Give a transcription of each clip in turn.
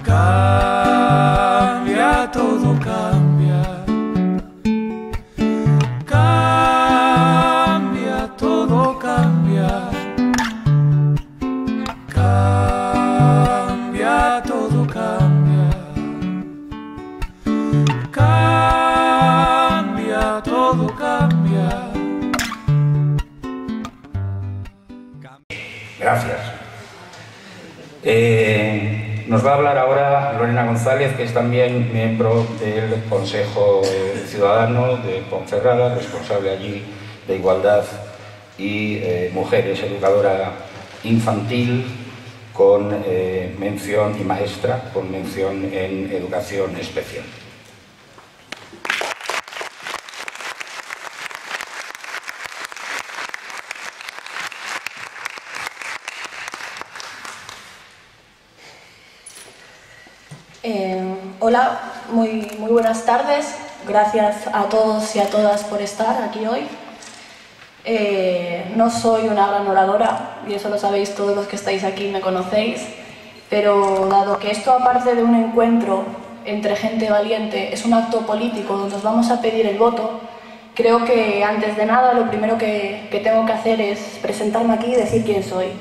Cambia, todo cambia. Cambia, todo cambia. Cambia, todo cambia. Cambia, todo cambia. Gracias. Nos va a hablar ahora Lorena González, que es también miembro del Consejo Ciudadano de Ponferrada, responsable allí de Igualdad y Mujeres, educadora infantil con mención y maestra con mención en educación especial. Hola, muy buenas tardes. Gracias a todos y a todas por estar aquí hoy. No soy una gran oradora, y eso lo sabéis todos los que estáis aquí, me conocéis, pero dado que esto, aparte de un encuentro entre gente valiente, es un acto político donde os vamos a pedir el voto, creo que antes de nada lo primero que tengo que hacer es presentarme aquí y decir quién soy.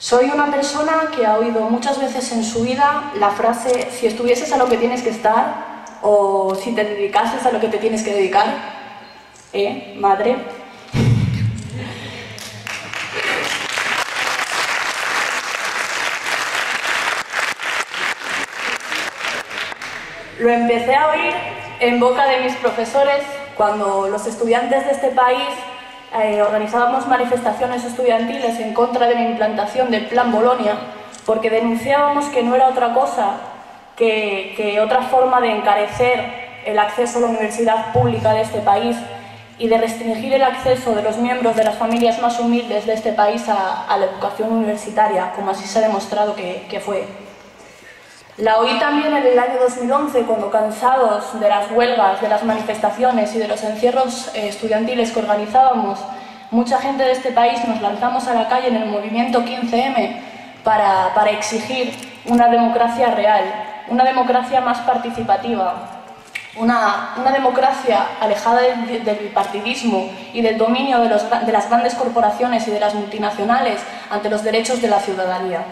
Soy una persona que ha oído muchas veces en su vida la frase si estuvieses a lo que tienes que estar o si te dedicases a lo que te tienes que dedicar. Madre. Lo empecé a oír en boca de mis profesores cuando los estudiantes de este país organizábamos manifestaciones estudiantiles en contra de la implantación del Plan Bolonia, porque denunciábamos que no era otra cosa que otra forma de encarecer el acceso a la universidad pública de este país y de restringir el acceso de los miembros de las familias más humildes de este país a la educación universitaria, como así se ha demostrado que fue. La oí también en el año 2011, cuando, cansados de las huelgas, de las manifestaciones y de los encierros estudiantiles que organizábamos, mucha gente de este país nos lanzamos a la calle en el movimiento 15M para exigir una democracia real, una democracia más participativa, una democracia alejada del bipartidismo y del dominio de las grandes corporaciones y de las multinacionales ante los derechos de la ciudadanía.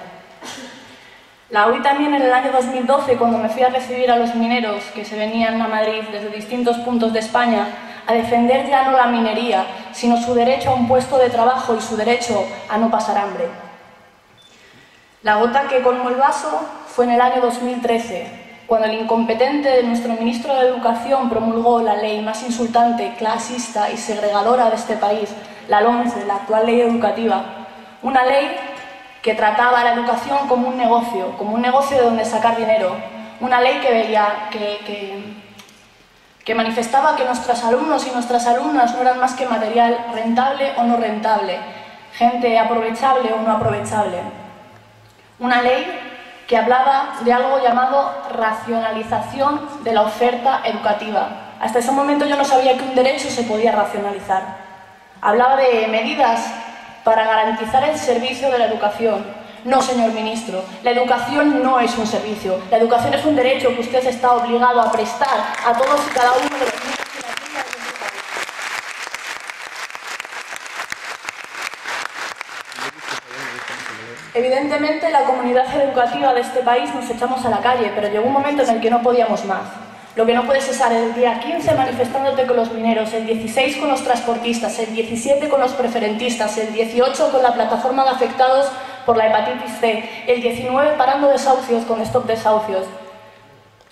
La oí también en el año 2012, cuando me fui a recibir a los mineros que se venían a Madrid desde distintos puntos de España a defender ya no la minería, sino su derecho a un puesto de trabajo y su derecho a no pasar hambre. La gota que colmó el vaso fue en el año 2013, cuando el incompetente de nuestro ministro de Educación promulgó la ley más insultante, clasista y segregadora de este país, la LOMCE, la actual ley educativa, una ley que trataba la educación como un negocio de donde sacar dinero, una ley que veía, que manifestaba que nuestros alumnos y nuestras alumnas no eran más que material rentable o no rentable, gente aprovechable o no aprovechable. Una ley que hablaba de algo llamado racionalización de la oferta educativa. Hasta ese momento yo no sabía que un derecho se podía racionalizar. Hablaba de medidas para garantizar el servicio de la educación. No, señor ministro, la educación no es un servicio. La educación es un derecho que usted está obligado a prestar a todos y cada uno de los niños y las niñas de este país. Evidentemente, la comunidad educativa de este país nos echamos a la calle, pero llegó un momento en el que no podíamos más. Lo que no puedes es estar el día 15 manifestándote con los mineros, el 16 con los transportistas, el 17 con los preferentistas, el 18 con la plataforma de afectados por la hepatitis C, el 19 parando desahucios con Stop Desahucios.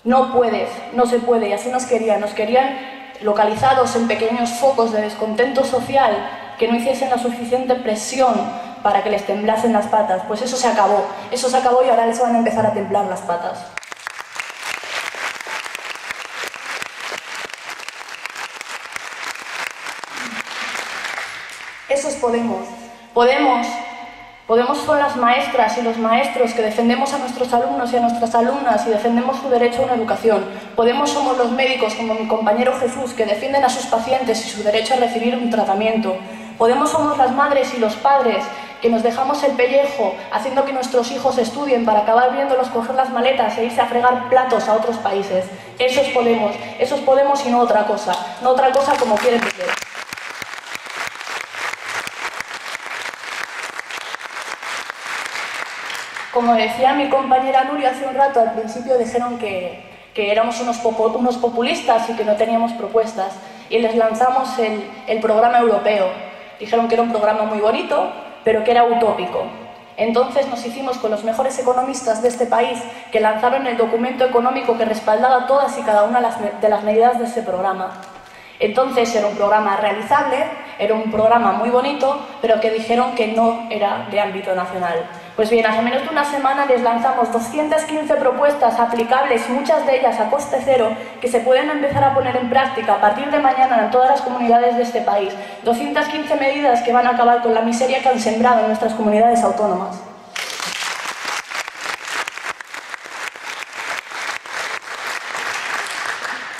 No puedes, no se puede, y así nos querían localizados en pequeños focos de descontento social que no hiciesen la suficiente presión para que les temblasen las patas. Pues eso se acabó y ahora les van a empezar a temblar las patas. Eso es Podemos. Podemos son las maestras y los maestros que defendemos a nuestros alumnos y a nuestras alumnas y defendemos su derecho a una educación. Podemos somos los médicos, como mi compañero Jesús, que defienden a sus pacientes y su derecho a recibir un tratamiento. Podemos somos las madres y los padres que nos dejamos el pellejo haciendo que nuestros hijos estudien para acabar viéndolos coger las maletas e irse a fregar platos a otros países. Eso es Podemos y no otra cosa como quieren vender. Como decía mi compañera Nuria hace un rato, al principio dijeron que éramos unos populistas y que no teníamos propuestas, y les lanzamos el programa europeo. Dijeron que era un programa muy bonito, pero que era utópico. Entonces nos hicimos con los mejores economistas de este país, que lanzaron el documento económico que respaldaba todas y cada una de las medidas de este programa. Entonces era un programa realizable, era un programa muy bonito, pero que dijeron que no era de ámbito nacional. Pues bien, hace menos de una semana les lanzamos 215 propuestas aplicables, muchas de ellas a coste cero, que se pueden empezar a poner en práctica a partir de mañana en todas las comunidades de este país. 215 medidas que van a acabar con la miseria que han sembrado en nuestras comunidades autónomas.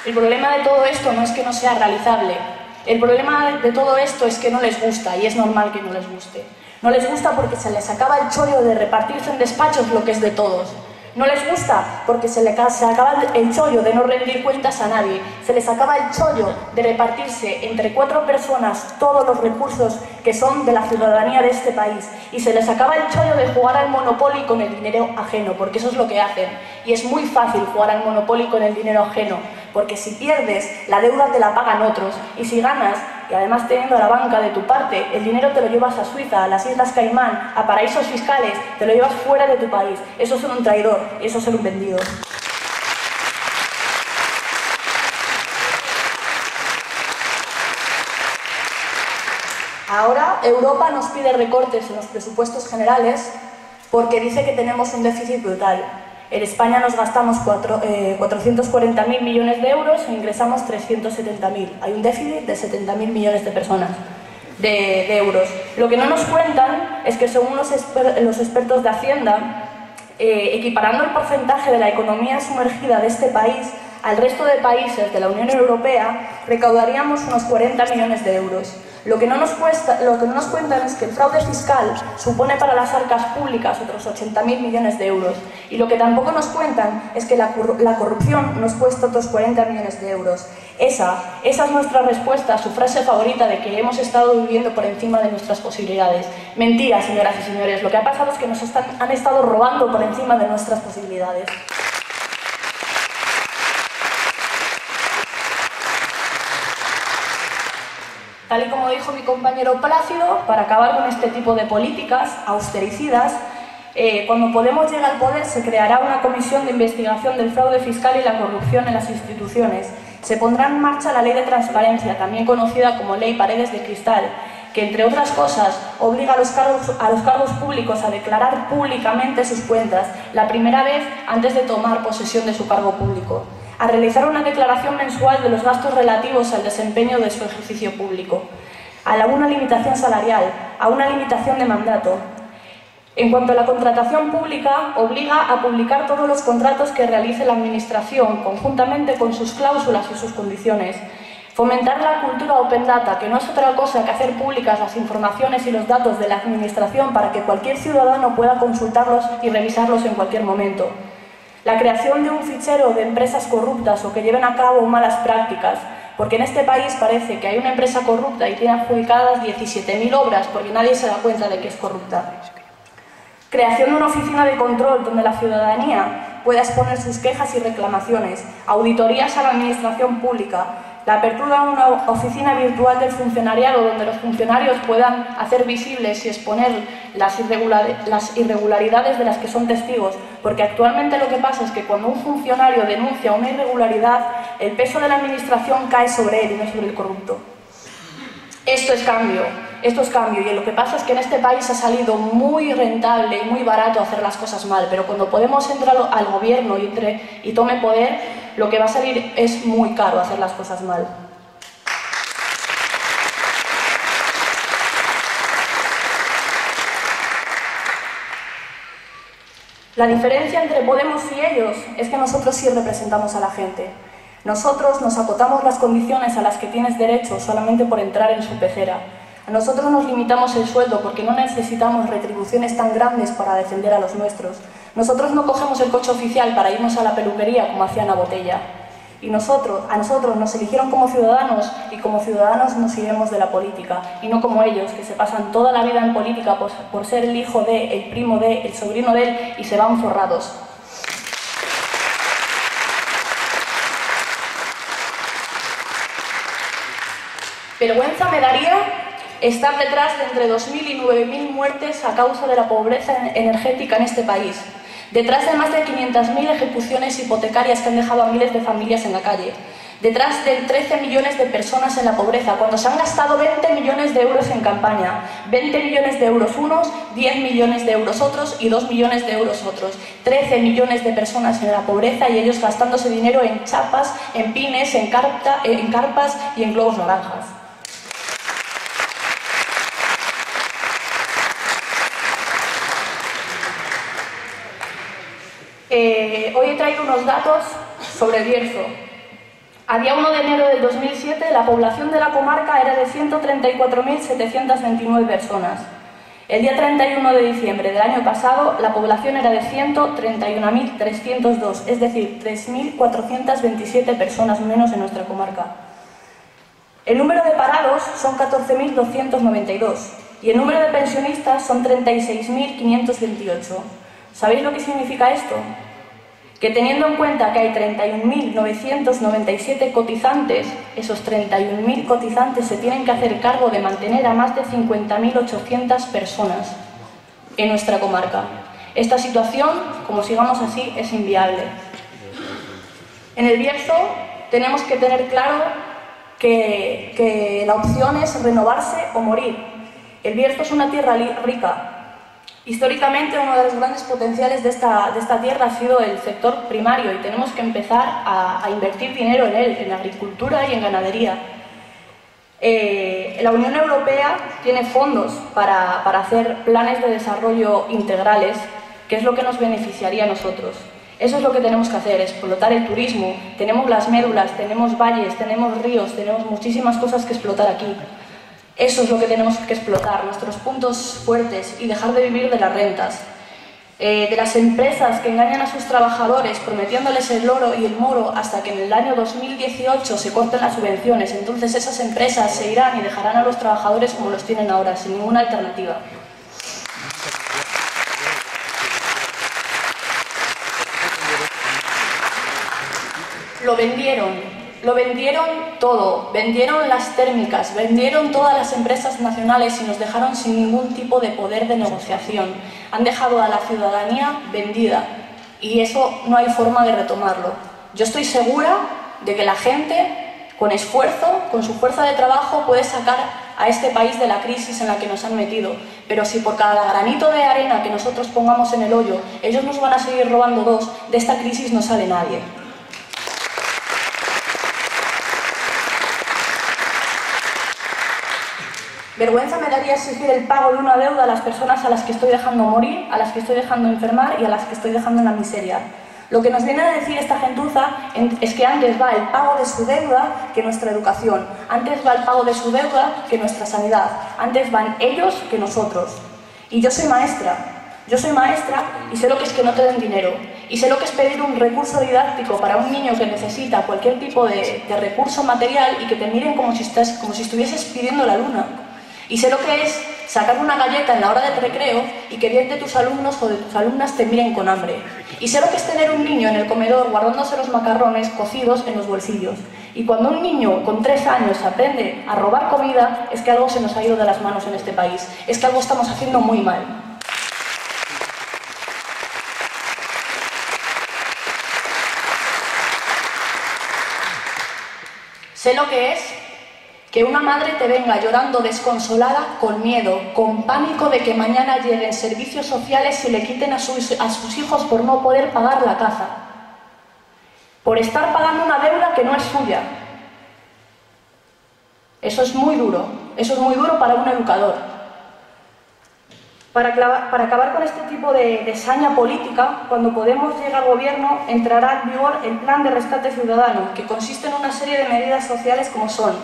El problema de todo esto no es que no sea realizable. El problema de todo esto es que no les gusta, y es normal que no les guste. No les gusta porque se les acaba el chollo de repartirse en despachos lo que es de todos. No les gusta porque se acaba el chollo de no rendir cuentas a nadie. Se les acaba el chollo de repartirse entre 4 personas todos los recursos que son de la ciudadanía de este país. Y se les acaba el chollo de jugar al Monopoly con el dinero ajeno, porque eso es lo que hacen. Y es muy fácil jugar al Monopoly con el dinero ajeno, porque si pierdes, la deuda te la pagan otros. Y si ganas, y además teniendo a la banca de tu parte, el dinero te lo llevas a Suiza, a las Islas Caimán, a paraísos fiscales, te lo llevas fuera de tu país. Eso es ser un traidor, eso es ser un vendido. Ahora Europa nos pide recortes en los presupuestos generales porque dice que tenemos un déficit brutal. En España nos gastamos 440.000 millones de euros e ingresamos 370.000. Hay un déficit de 70.000 millones de euros. Lo que no nos cuentan es que según los expertos de Hacienda, equiparando el porcentaje de la economía sumergida de este país al resto de países de la Unión Europea, recaudaríamos unos 40 millones de euros. Lo que no nos cuentan es que el fraude fiscal supone para las arcas públicas otros 80.000 millones de euros. Y lo que tampoco nos cuentan es que la corrupción nos cuesta otros 40 millones de euros. Esa es nuestra respuesta a su frase favorita de que hemos estado viviendo por encima de nuestras posibilidades. Mentira, señoras y señores. Lo que ha pasado es que nos han estado robando por encima de nuestras posibilidades. Tal y como dijo mi compañero Plácido, para acabar con este tipo de políticas austericidas, cuando Podemos llegue al poder se creará una comisión de investigación del fraude fiscal y la corrupción en las instituciones. Se pondrá en marcha la Ley de Transparencia, también conocida como Ley Paredes de Cristal, que entre otras cosas obliga a los cargos públicos a declarar públicamente sus cuentas, la primera vez antes de tomar posesión de su cargo público, a realizar una declaración mensual de los gastos relativos al desempeño de su ejercicio público, a una limitación salarial, a una limitación de mandato. En cuanto a la contratación pública, obliga a publicar todos los contratos que realice la Administración, conjuntamente con sus cláusulas y sus condiciones. Fomentar la cultura Open Data, que no es otra cosa que hacer públicas las informaciones y los datos de la Administración para que cualquier ciudadano pueda consultarlos y revisarlos en cualquier momento. La creación de un fichero de empresas corruptas o que lleven a cabo malas prácticas, porque en este país parece que hay una empresa corrupta y tiene adjudicadas 17.000 obras porque nadie se da cuenta de que es corrupta. Creación de una oficina de control donde la ciudadanía pueda exponer sus quejas y reclamaciones, auditorías a la administración pública, la apertura de una oficina virtual del funcionariado donde los funcionarios puedan hacer visibles y exponer las irregularidades de las que son testigos, porque actualmente lo que pasa es que cuando un funcionario denuncia una irregularidad, el peso de la administración cae sobre él y no sobre el corrupto. Esto es cambio, y lo que pasa es que en este país ha salido muy rentable y muy barato hacer las cosas mal, pero cuando Podemos entrar al gobierno y tome poder, lo que va a salir es muy caro hacer las cosas mal. La diferencia entre Podemos y ellos es que nosotros sí representamos a la gente. Nosotros nos acotamos las condiciones a las que tienes derecho solamente por entrar en su pecera. Nosotros nos limitamos el sueldo porque no necesitamos retribuciones tan grandes para defender a los nuestros. Nosotros no cogemos el coche oficial para irnos a la peluquería como hacían a Botella. Y a nosotros nos eligieron como ciudadanos y como ciudadanos nos iremos de la política. Y no como ellos, que se pasan toda la vida en política por ser el hijo de, el primo de, el sobrino de él y se van forrados. Vergüenza me daría estar detrás de entre 2.000 y 9.000 muertes a causa de la pobreza energética en este país, detrás de más de 500.000 ejecuciones hipotecarias que han dejado a miles de familias en la calle, detrás de 13 millones de personas en la pobreza, cuando se han gastado 20 millones de euros en campaña, 20 millones de euros unos, 10 millones de euros otros y 2 millones de euros otros, 13 millones de personas en la pobreza y ellos gastándose dinero en chapas, en pines, en carpas y en globos naranjas. Hoy he traído unos datos sobre el Bierzo. A día 1 de enero del 2007, la población de la comarca era de 134.729 personas. El día 31 de diciembre del año pasado, la población era de 131.302, es decir, 3.427 personas menos en nuestra comarca. El número de parados son 14.292 y el número de pensionistas son 36.528. ¿Sabéis lo que significa esto? Que teniendo en cuenta que hay 31.997 cotizantes, esos 31.000 cotizantes se tienen que hacer cargo de mantener a más de 50.800 personas en nuestra comarca. Esta situación, como sigamos así, es inviable. En el Bierzo tenemos que tener claro que la opción es renovarse o morir. El Bierzo es una tierra rica. Históricamente, uno de los grandes potenciales de esta tierra ha sido el sector primario y tenemos que empezar a invertir dinero en él, en agricultura y en ganadería. La Unión Europea tiene fondos para hacer planes de desarrollo integrales, que es lo que nos beneficiaría a nosotros. Eso es lo que tenemos que hacer, explotar el turismo. Tenemos las médulas, tenemos valles, tenemos ríos, tenemos muchísimas cosas que explotar aquí. Eso es lo que tenemos que explotar, nuestros puntos fuertes y dejar de vivir de las rentas. De las empresas que engañan a sus trabajadores prometiéndoles el oro y el moro hasta que en el año 2018 se corten las subvenciones. Entonces esas empresas se irán y dejarán a los trabajadores como los tienen ahora, sin ninguna alternativa. Lo vendieron todo, vendieron las térmicas, vendieron todas las empresas nacionales y nos dejaron sin ningún tipo de poder de negociación. Han dejado a la ciudadanía vendida y eso no hay forma de retomarlo. Yo estoy segura de que la gente, con esfuerzo, con su fuerza de trabajo, puede sacar a este país de la crisis en la que nos han metido. Pero si por cada granito de arena que nosotros pongamos en el hoyo, ellos nos van a seguir robando dos, de esta crisis no sale nadie. Vergüenza me daría exigir el pago de una deuda a las personas a las que estoy dejando morir, a las que estoy dejando enfermar y a las que estoy dejando en la miseria. Lo que nos viene a decir esta gentuza es que antes va el pago de su deuda que nuestra educación, antes va el pago de su deuda que nuestra sanidad, antes van ellos que nosotros. Y yo soy maestra y sé lo que es que no te den dinero, y sé lo que es pedir un recurso didáctico para un niño que necesita cualquier tipo de recurso material y que te miren como si estuvieses pidiendo la luna. Y sé lo que es sacar una galleta en la hora del recreo y que 10 de tus alumnos o de tus alumnas te miren con hambre. Y sé lo que es tener un niño en el comedor guardándose los macarrones cocidos en los bolsillos. Y cuando un niño con 3 años aprende a robar comida, es que algo se nos ha ido de las manos en este país. Es que algo estamos haciendo muy mal. Sé lo que es que una madre te venga llorando desconsolada, con miedo, con pánico de que mañana lleguen servicios sociales y le quiten a sus hijos por no poder pagar la caza, por estar pagando una deuda que no es suya. Eso es muy duro para un educador. Para acabar con este tipo de saña política, cuando Podemos llegue al gobierno, entrará en vigor el Plan de Rescate Ciudadano, que consiste en una serie de medidas sociales como son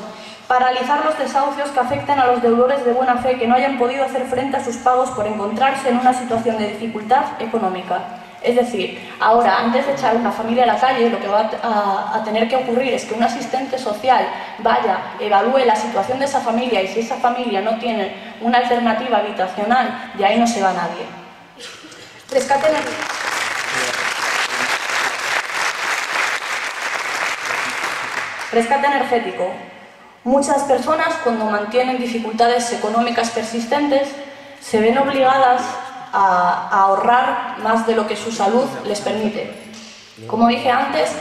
Paralizar los desahucios que afecten a los deudores de buena fe que no hayan podido hacer frente a sus pagos por encontrarse en una situación de dificultad económica. Es decir, ahora, antes de echar a una familia a la calle, lo que va a tener que ocurrir es que un asistente social vaya, evalúe la situación de esa familia y si esa familia no tiene una alternativa habitacional, de ahí no se va nadie. Rescate energético. Muchas personas, cuando mantienen dificultades económicas persistentes, se ven obligadas a ahorrar más de lo que su salud les permite. Como dije antes,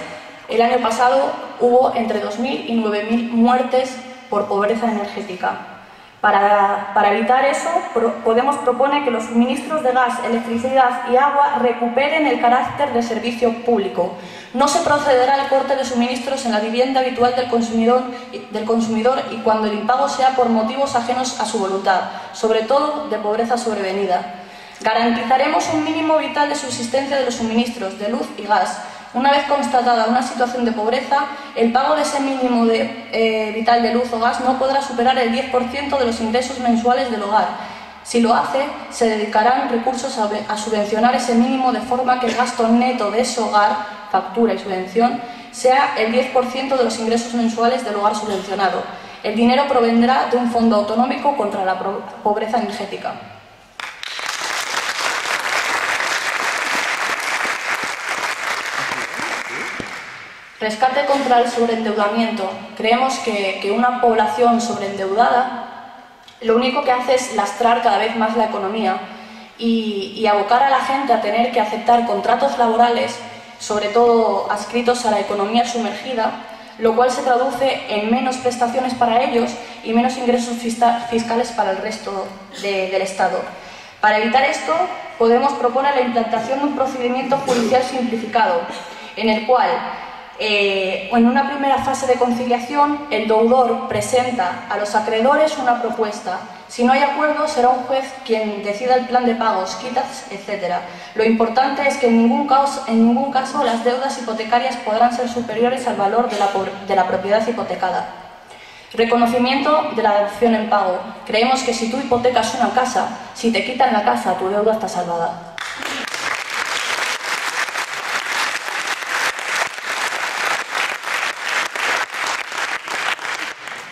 el año pasado hubo entre 2.000 y 9.000 muertes por pobreza energética. Para evitar eso, Podemos propone que los suministros de gas, electricidad y agua recuperen el carácter de servicio público. No se procederá al corte de suministros en la vivienda habitual del consumidor y cuando el impago sea por motivos ajenos a su voluntad, sobre todo de pobreza sobrevenida. Garantizaremos un mínimo vital de subsistencia de los suministros de luz y gas. Una vez constatada una situación de pobreza, el pago de ese mínimo vital de luz o gas no podrá superar el 10% de los ingresos mensuales del hogar. Si lo hace, se dedicarán recursos a subvencionar ese mínimo de forma que el gasto neto de ese hogar, factura y subvención, sea el 10% de los ingresos mensuales del hogar subvencionado. El dinero provendrá de un fondo autonómico contra la pobreza energética. Rescate contra el sobreendeudamiento. Creemos que una población sobreendeudada lo único que hace es lastrar cada vez más la economía y abocar a la gente a tener que aceptar contratos laborales, sobre todo adscritos a la economía sumergida, lo cual se traduce en menos prestaciones para ellos y menos ingresos fiscales para el resto del Estado. Para evitar esto, Podemos proponer la implantación de un procedimiento judicial simplificado, en el cual en una primera fase de conciliación, el deudor presenta a los acreedores una propuesta. Si no hay acuerdo, será un juez quien decida el plan de pagos, quitas, etc. Lo importante es que en ningún caso las deudas hipotecarias podrán ser superiores al valor de la propiedad hipotecada. Reconocimiento de la dación en pago. Creemos que si tú hipotecas una casa, si te quitan la casa, tu deuda está salvada.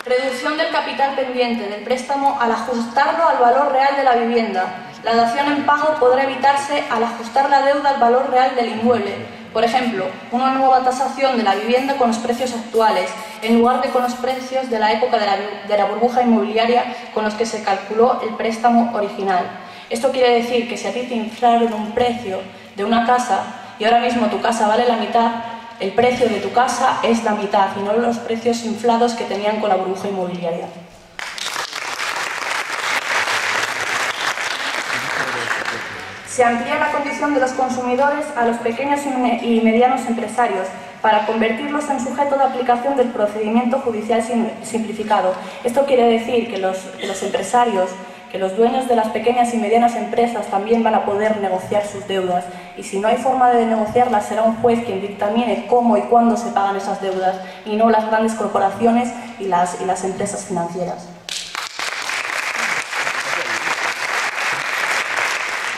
Reducción del capital pendiente del préstamo al ajustarlo al valor real de la vivienda. La dación en pago podrá evitarse al ajustar la deuda al valor real del inmueble. Por ejemplo, una nueva tasación de la vivienda con los precios actuales, en lugar de con los precios de la época de la burbuja inmobiliaria con los que se calculó el préstamo original. Esto quiere decir que si a ti te inflaron un precio de una casa y ahora mismo tu casa vale la mitad, el precio de tu casa es la mitad y no los precios inflados que tenían con la burbuja inmobiliaria. Se amplía la condición de los consumidores a los pequeños y medianos empresarios para convertirlos en sujeto de aplicación del procedimiento judicial simplificado. Esto quiere decir que los empresarios, que los dueños de las pequeñas y medianas empresas también van a poder negociar sus deudas y si no hay forma de negociarlas será un juez quien dictamine cómo y cuándo se pagan esas deudas y no las grandes corporaciones y las empresas financieras.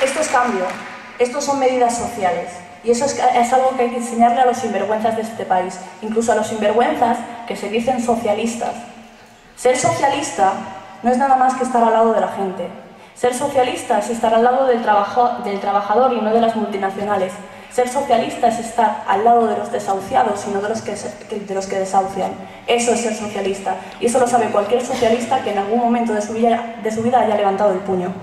Esto es cambio, estos son medidas sociales y eso es algo que hay que enseñarle a los sinvergüenzas de este país, incluso a los sinvergüenzas que se dicen socialistas. Ser socialista no es nada más que estar al lado de la gente. Ser socialista es estar al lado del trabajador y no de las multinacionales. Ser socialista es estar al lado de los desahuciados y no de los que desahucian. Eso es ser socialista. Y eso lo sabe cualquier socialista que en algún momento de su vida haya levantado el puño.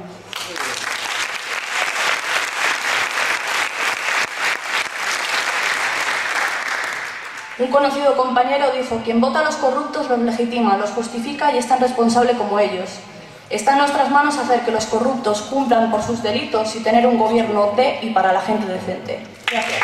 Un conocido compañero dijo: quien vota a los corruptos los legitima, los justifica y es tan responsable como ellos. Está en nuestras manos hacer que los corruptos cumplan por sus delitos y tener un gobierno de y para la gente decente. Gracias.